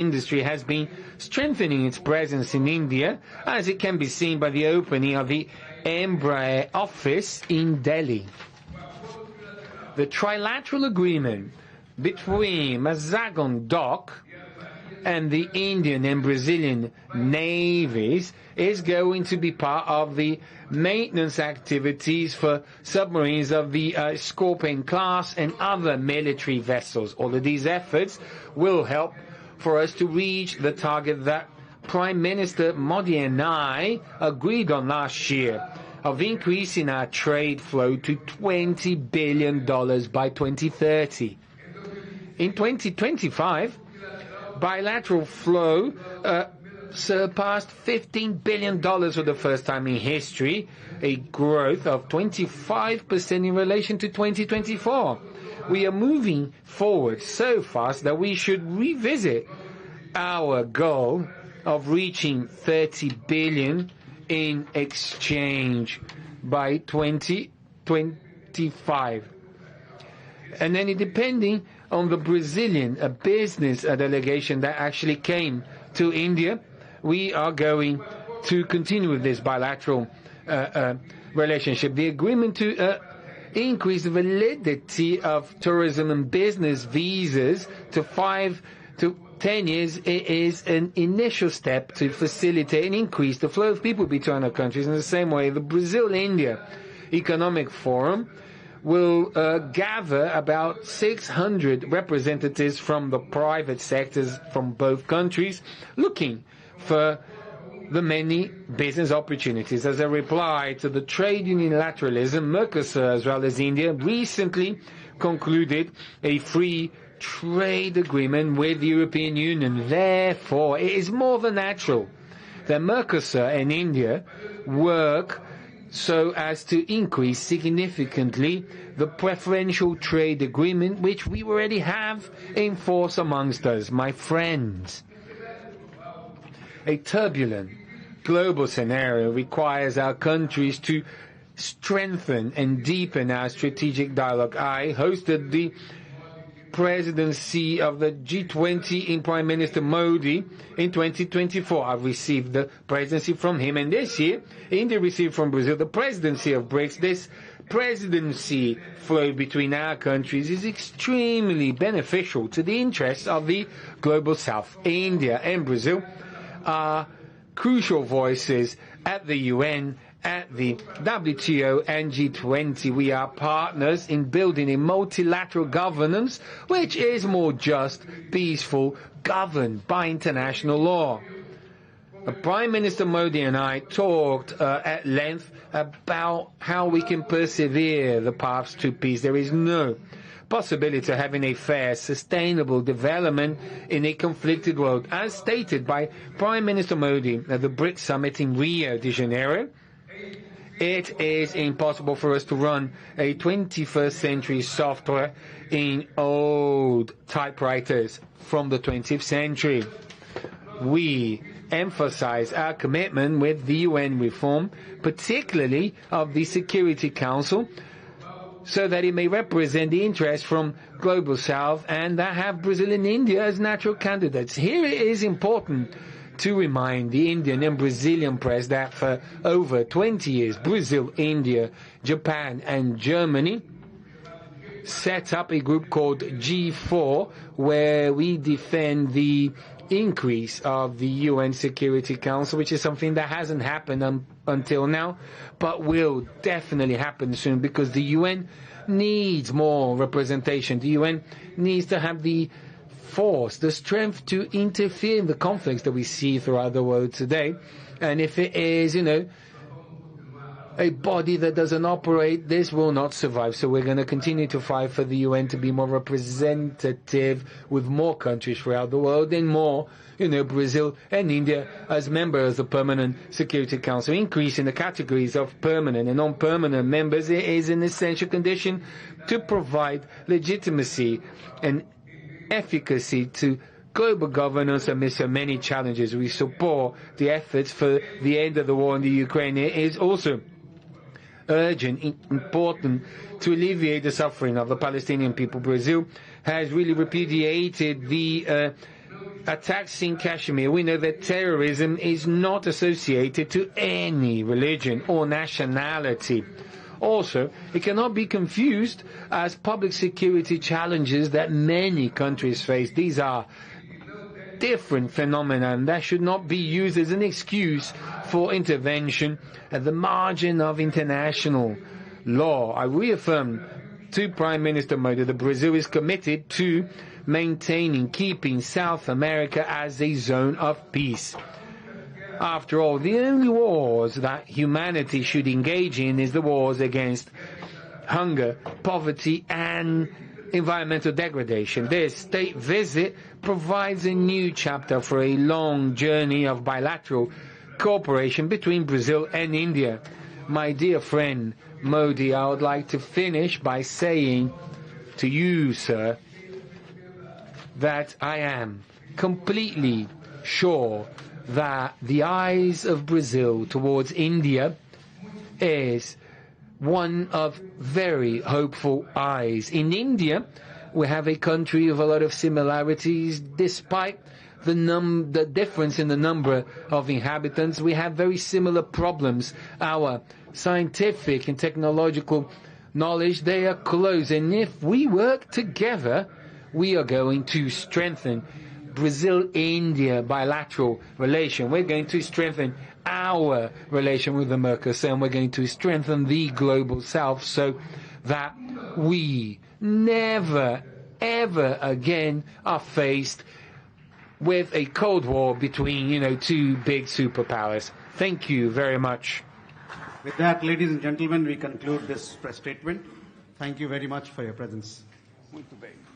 industry has been strengthening its presence in India, as it can be seen by the opening of the Embraer office in Delhi. The trilateral agreement between Mazagon Dock and the Indian and Brazilian navies is going to be part of the maintenance activities for submarines of the Scorpion class and other military vessels. All of these efforts will help for us to reach the target that Prime Minister Modi and I agreed on last year of increasing our trade flow to $20 billion by 2030. In 2025, bilateral flow surpassed $15 billion for the first time in history, a growth of 25% in relation to 2024. We are moving forward so fast that we should revisit our goal of reaching 30 billion in exchange by 2025. And then depending on the Brazilian business delegation that actually came to India, we are going to continue with this bilateral relationship. The agreement to increase the validity of tourism and business visas to 5 to 10 years is an initial step to facilitate and increase the flow of people between our countries. In the same way, the Brazil-India Economic Forum will gather about 600 representatives from the private sectors from both countries, looking for the many business opportunities. As a reply to the trade unilateralism, Mercosur, as well as India, recently concluded a free trade agreement with the European Union. Therefore, it is more than natural that Mercosur and India work so as to increase significantly the preferential trade agreement which we already have in force amongst us. My friends, a turbulent global scenario requires our countries to strengthen and deepen our strategic dialogue. I hosted the presidency of the G20 in Prime Minister Modi in 2024. I've received the presidency from him, and this year India received from Brazil the presidency of BRICS. This presidency flow between our countries is extremely beneficial to the interests of the global South. India and Brazil are crucial voices at the UN, at the WTO and G20. We are partners in building a multilateral governance which is more just, peaceful, governed by international law. Prime Minister Modi and I talked at length about how we can persevere the paths to peace. There is no possibility of having a fair, sustainable development in a conflicted world. As stated by Prime Minister Modi at the BRICS summit in Rio de Janeiro, it is impossible for us to run a 21st century software in old typewriters from the 20th century. We emphasize our commitment with the UN reform, particularly of the Security Council, so that it may represent the interests from Global South and that have Brazil and India as natural candidates. Here it is important to remind the Indian and Brazilian press that for over 20 years, Brazil, India, Japan and Germany set up a group called G4, where we defend the increase of the UN Security Council, which is something that hasn't happened until now, but will definitely happen soon, because the UN needs more representation. The UN needs to have the force, the strength to interfere in the conflicts that we see throughout the world today. And if it is, a body that doesn't operate, this will not survive. So we're going to continue to fight for the UN to be more representative with more countries throughout the world and more, Brazil and India as members of the Permanent Security Council. Increasing the categories of permanent and non-permanent members is an essential condition to provide legitimacy and efficacy to global governance amidst so many challenges. We support the efforts for the end of the war in the Ukraine. It is also urgent, important to alleviate the suffering of the Palestinian people. Brazil has really repudiated the attacks in Kashmir, we know that terrorism is not associated to any religion or nationality. Also, it cannot be confused as public security challenges that many countries face. These are different phenomena, and that should not be used as an excuse for intervention at the margin of international law. I reaffirm to Prime Minister Modi that Brazil is committed to keeping South America as a zone of peace. After all, the only wars that humanity should engage in is the wars against hunger, poverty, and environmental degradation. This state visit provides a new chapter for a long journey of bilateral cooperation between Brazil and India. My dear friend Modi, I would like to finish by saying to you, sir, that I am completely sure that the eyes of Brazil towards India is one of very hopeful eyes. In India, we have a country of a lot of similarities. Despite the difference in the number of inhabitants, we have very similar problems. Our scientific and technological knowledge, they are close. And if we work together, we are going to strengthen Brazil-India bilateral relation. We're going to strengthen our relation with the Mercosur, and we're going to strengthen the global South so that we never, ever again are faced with a Cold War between, two big superpowers. Thank you very much. With that, ladies and gentlemen, we conclude this press statement. Thank you very much for your presence. Muito bem.